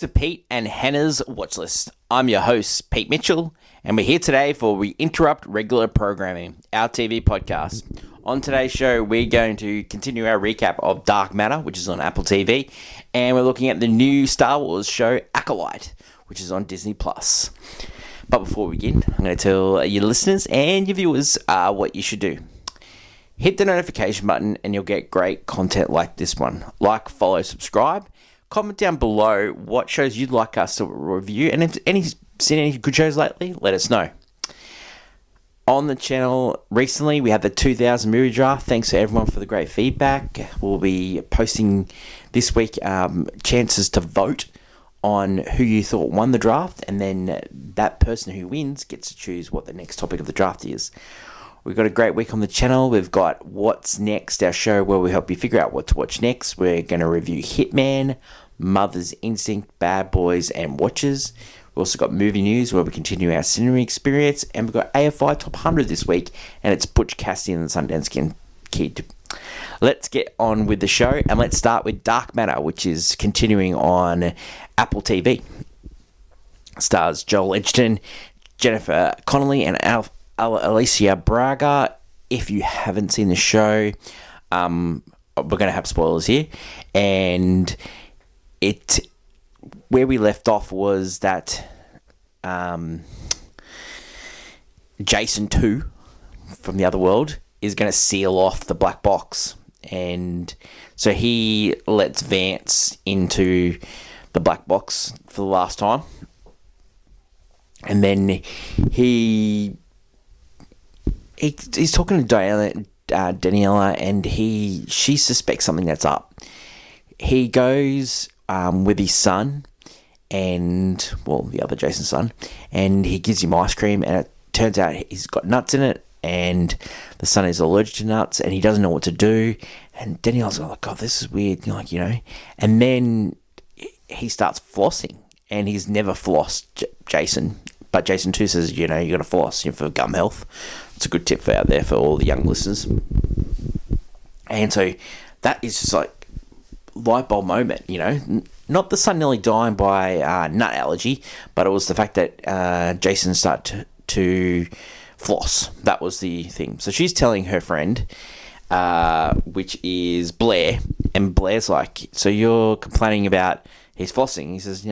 To Pete and Hannah's Watch List. I'm your host, Pete Mitchell, and we're here today for We Interrupt Regular Programming, our TV podcast. On today's show, we're going to continue our recap of Dark Matter, which is on Apple TV, and we're looking at the new Star Wars show, Acolyte, which is on Disney+. But before we begin, I'm going to tell your listeners and your viewers what you should do. Hit the notification button and you'll get great content like this one. Like, follow, subscribe. Comment down below what shows you'd like us to review, and if seen any good shows lately, let us know. On the channel recently, we had the 2000 movie draft. Thanks to everyone for the great feedback. We'll be posting this week chances to vote on who you thought won the draft, and then that person who wins gets to choose what the next topic of the draft is. We've got a great week on the channel. We've got What's Next, our show where we help you figure out what to watch next. We're going to review Hitman, Mother's Instinct, Bad Boys, and Watchers. We've also got movie news where we continue our cinema experience. And we've got AFI Top 100 this week, and it's Butch Cassidy and the Sundance Kid. Let's get on with the show, and let's start with Dark Matter, which is continuing on Apple TV. Stars Joel Edgerton, Jennifer Connelly, and Alicia Braga. If you haven't seen the show, we're going to have spoilers here, and where we left off was that Jason 2 from the other world is going to seal off the black box, and so he lets Vance into the black box for the last time, and then he's talking to Daniela, and she suspects something that's up. He goes with his son, and the other Jason's son, and he gives him ice cream, and it turns out he's got nuts in it, and the son is allergic to nuts, and he doesn't know what to do. And Daniela's like, "God, this is weird," And then he starts flossing, and he's never flossed Jason. But Jason 2 says, you got to floss for gum health. It's a good tip out there for all the young listeners. And so that is just like light bulb moment, Not the son nearly dying by nut allergy, but it was the fact that Jason started to floss. That was the thing. So she's telling her friend, which is Blair, and Blair's like, "So you're complaining about his flossing?" He says,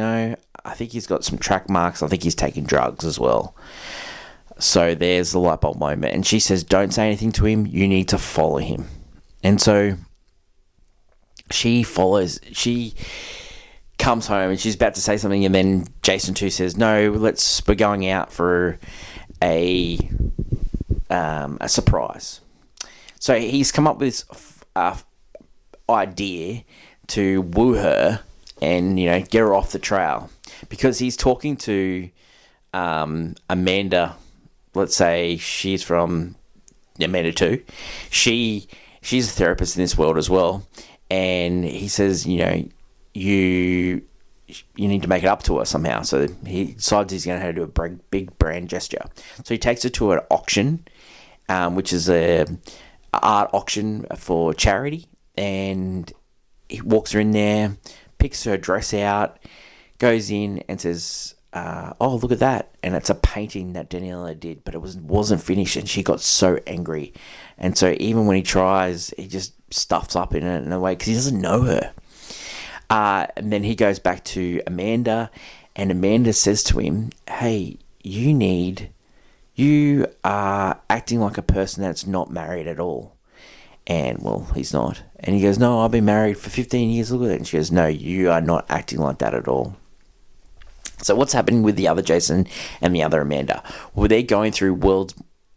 I think he's got some track marks. I think he's taking drugs as well. So there's the light bulb moment. And she says, "Don't say anything to him. You need to follow him." And so she comes home and she's about to say something. And then Jason 2 says, "No, we're going out for a surprise." So he's come up with this idea to woo her and, get her off the trail. Because he's talking to Amanda. Let's say she's from Amanda 2. She's a therapist in this world as well. And he says, you need to make it up to her somehow. So he decides he's going to have to do a big brand gesture. So he takes her to an auction, which is a art auction for charity. And he walks her in there, picks her dress out, goes in and says, "Oh, look at that." And it's a painting that Daniela did, but it wasn't finished, and she got so angry. And so even when he tries, he just stuffs up in it in a way because he doesn't know her. And then he goes back to Amanda, and Amanda says to him, "Hey, you are acting like a person that's not married at all." And, he's not. And he goes, "No, I've been married for 15 years, look at it." And she goes, "No, you are not acting like that at all." So what's happening with the other Jason and the other Amanda? Well, they're going through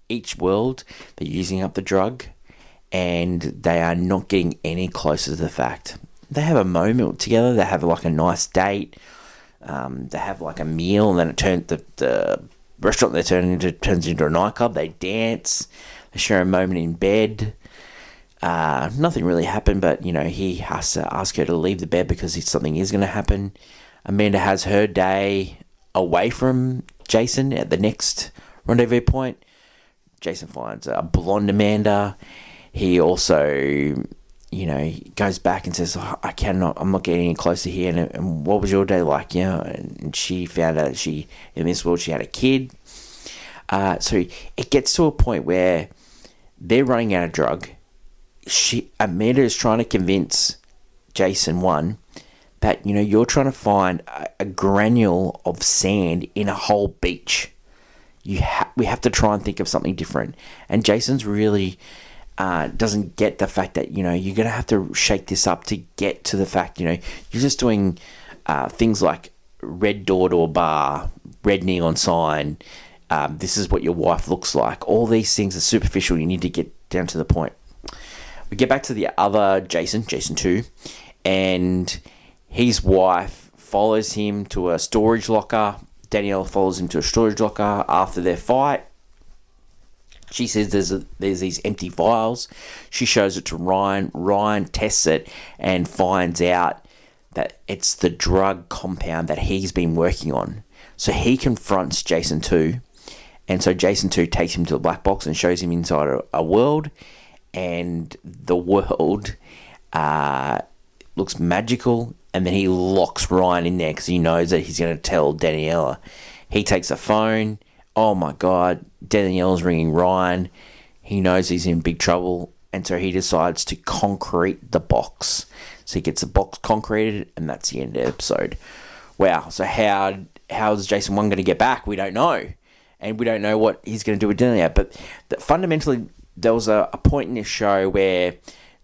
each world, they're using up the drug, and they are not getting any closer to the fact. They have a moment together, they have like a nice date, they have like a meal, and then the restaurant turns into a nightclub, they dance, they share a moment in bed. Nothing really happened, but, he has to ask her to leave the bed because something is going to happen. Amanda has her day away from Jason at the next rendezvous point. Jason finds a blonde Amanda. He also he goes back and says, I'm not getting any closer here. And what was your day like? And she found out that in this world, she had a kid. So it gets to a point where they're running out of drug. Amanda is trying to convince Jason, that, you're trying to find a granule of sand in a whole beach. We have to try and think of something different. And Jason's really doesn't get the fact that, you're going to have to shake this up to get to the fact, you're just doing things like red door to a bar, red neon sign, this is what your wife looks like. All these things are superficial. You need to get down to the point. We get back to the other Jason 2, and his wife follows him to a storage locker. Danielle follows him to a storage locker after their fight. She says there's these empty vials. She shows it to Ryan. Ryan tests it and finds out that it's the drug compound that he's been working on. So he confronts Jason 2. And so Jason 2 takes him to the black box and shows him inside a world. And the world looks magical. And then he locks Ryan in there because he knows that he's going to tell Daniela. He takes a phone. Oh my God, Danielle's ringing Ryan. He knows he's in big trouble. And so he decides to concrete the box. So he gets the box concreted, and that's the end of the episode. Wow, so how's Jason 1 going to get back? We don't know. And we don't know what he's going to do with Danielle. But fundamentally, there was a point in this show where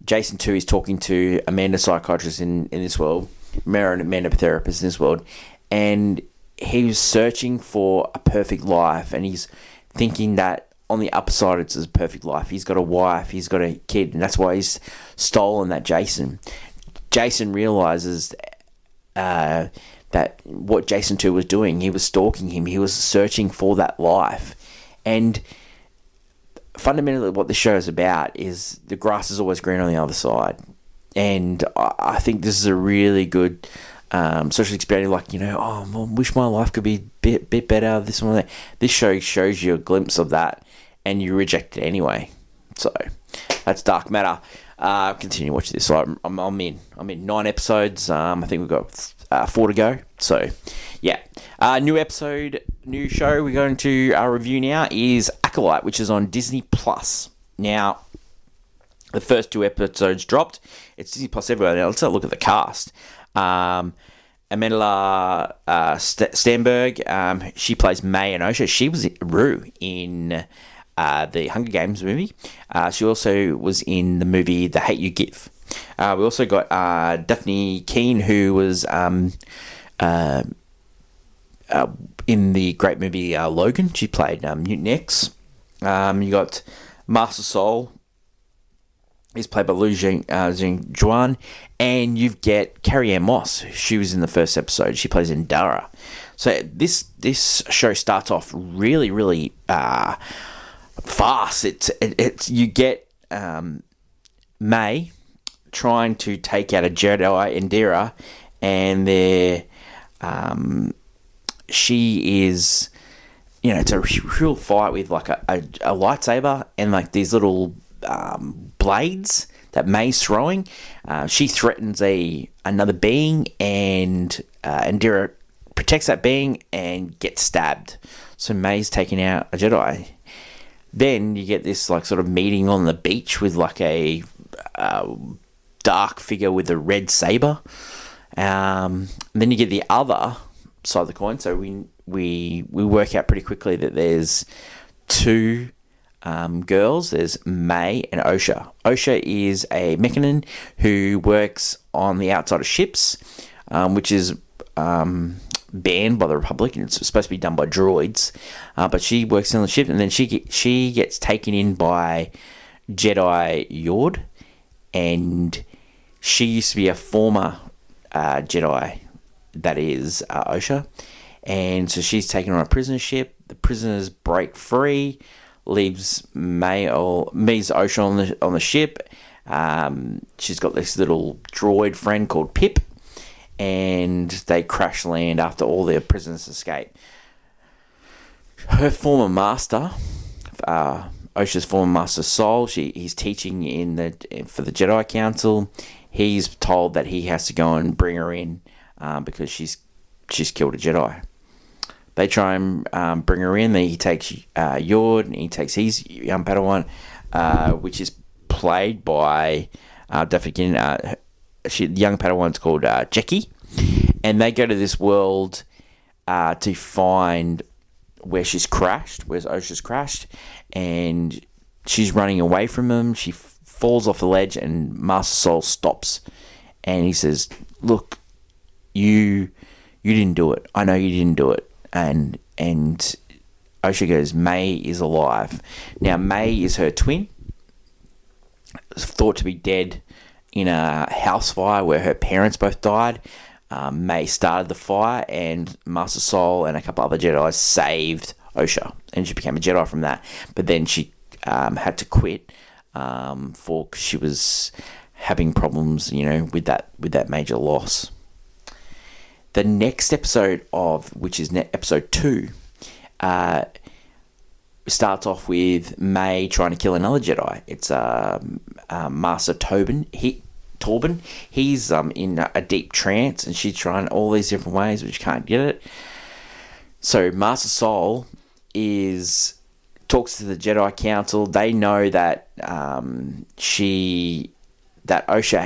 Jason 2 is talking to Amanda, psychiatrist in this world, Amanda, therapist in this world, and he was searching for a perfect life, and he's thinking that on the upper side it's a perfect life. He's got a wife, he's got a kid, and that's why he's stolen that Jason. Jason realizes that what Jason 2 was doing, he was stalking him, he was searching for that life. And fundamentally what the show is about is the grass is always green on the other side. And I think this is a really good social experience. I wish my life could be a bit better, this one, that. This show shows you a glimpse of that, and you reject it anyway. So that's Dark Matter. Continue watching this. So I'm in 9 episodes. I think we've got 4 to go. So yeah, new episode, new show we're going to review now is Acolyte, which is on Disney Plus. Now, the first 2 episodes dropped. It's Disney Plus everywhere. Now let's have a look at the cast. Amanda Stenberg, she plays May and Osha. She was Rue in the Hunger Games movie. She also was in the movie The Hate You Give. We also got Daphne Keane, who was in the great movie Logan. She played Mutant X. You got Master Soul. He's played by Lu Juan. And you get Carrie-Anne Moss. She was in the first episode. She plays in Dara. So this show starts off really, really fast. It's you get May trying to take out a Jedi Indira, and she is, it's a real fight with like a lightsaber and like these little blades that May's throwing. She threatens another being, and Indira protects that being and gets stabbed. So May's taking out a Jedi. Then you get this like sort of meeting on the beach with like a dark figure with a red saber. Then you get the other side of the coin. So we work out pretty quickly that there's 2 girls. There's May and Osha. Osha is a mechanician who works on the outside of ships, which is banned by the Republic, and it's supposed to be done by droids. But she works on the ship, and then she gets taken in by Jedi Yord, and she used to be a former Jedi, that is Osha, and so she's taken on a prisoner ship. The prisoners break free, leaves May's Osha on the ship. She's got this little droid friend called Pip, and they crash land after all their prisoners escape. Her former master, Osha's former Master Soul. He's teaching for the Jedi Council. He's told that he has to go and bring her in because she's killed a Jedi. They try and bring her in. He takes Yord, and he takes his young Padawan, which is played by the young Padawan's called Jackie, and they go to this world to find where Osha's crashed, and she's running away from him. She falls off the ledge, and Master Soul stops, and he says, "Look, you didn't do it. I know you didn't do it." And Osha goes, "May is alive." Now, May is her twin, thought to be dead in a house fire where her parents both died. May started the fire, and Master Soul and a couple other Jedi saved Osha, and she became a Jedi from that. But then she had to quit for she was having problems, with that major loss. The next episode which is episode 2, starts off with May trying to kill another Jedi. It's Master Tobin. He's in a deep trance, and she's trying all these different ways, but she can't get it. So Master Soul talks to the Jedi Council. They know that Osha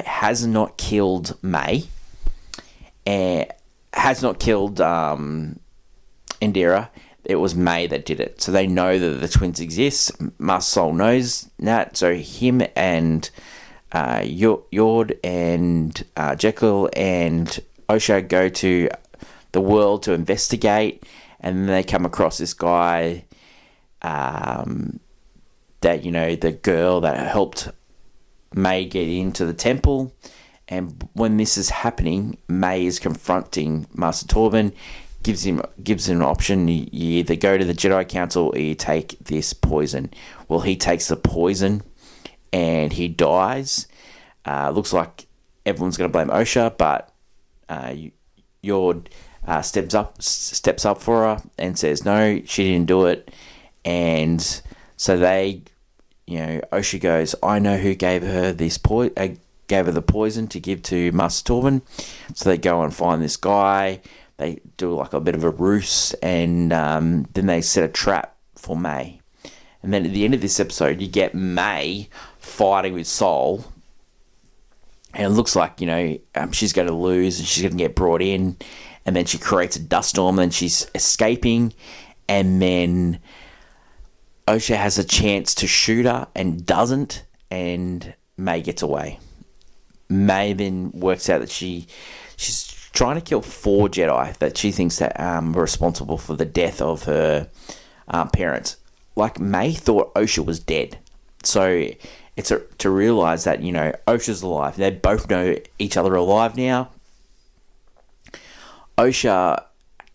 has not killed May, and has not killed Indira. It was May that did it. So they know that the twins exist. Master Soul knows that. So him and Yord and Jekyll and Osha go to the world to investigate, and then they come across this guy that, the girl that helped May get into the temple. And when this is happening, May is confronting Master Tobin, gives him an option. You either go to the Jedi Council or you take this poison. Well, he takes the poison and he dies. Looks like everyone's going to blame Osha, but Yord steps up for her and says no, she didn't do it. And so Osha goes, "I know who gave her this gave her the poison to give to Master Tobin." So they go and find this guy. They do like a bit of a ruse, and then they set a trap for May. And then at the end of this episode, you get May fighting with Soul, and it looks like she's going to lose, and she's going to get brought in, and then she creates a dust storm, and she's escaping, and then Osha has a chance to shoot her and doesn't, and May gets away. May then works out that she's trying to kill 4 Jedi that she thinks that were responsible for the death of her parents. Like, May thought Osha was dead. So it's to realise that, Osha's alive. They both know each other are alive now. Osha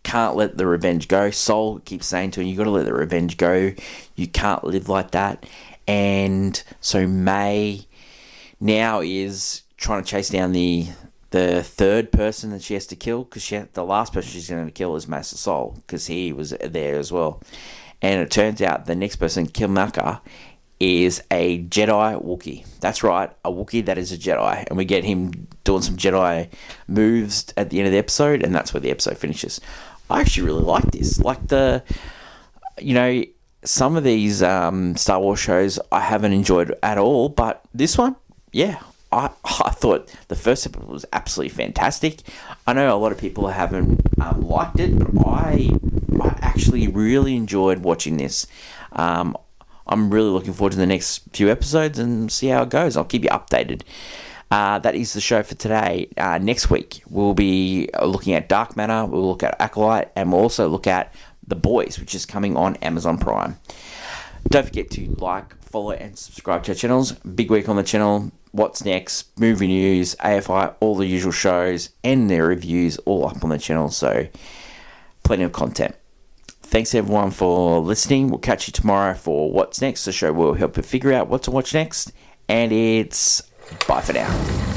can't let the revenge go. Soul keeps saying to him, "You got to let the revenge go. You can't live like that." And so May now is trying to chase down the third person that she has to kill, because the last person she's going to kill is Master Soul, because he was there as well. And it turns out the next person, Kilmaka, is a Jedi Wookiee. That's right, a Wookiee that is a Jedi. And we get him doing some Jedi moves at the end of the episode, and that's where the episode finishes. I actually really like this. Like some of these Star Wars shows I haven't enjoyed at all, but this one, yeah, I thought the first episode was absolutely fantastic. I know a lot of people haven't liked it, but I actually really enjoyed watching this. I'm really looking forward to the next few episodes and see how it goes. I'll keep you updated. That is the show for today. Next week, we'll be looking at Dark Matter, we'll look at Acolyte, and we'll also look at The Boys, which is coming on Amazon Prime. Don't forget to like, follow, and subscribe to our channels. Big week on the channel. What's next? Movie news, AFI, all the usual shows, and their reviews all up on the channel. So, plenty of content. Thanks everyone for listening. We'll catch you tomorrow for What's Next. The show will help you figure out what to watch next. And it's bye for now.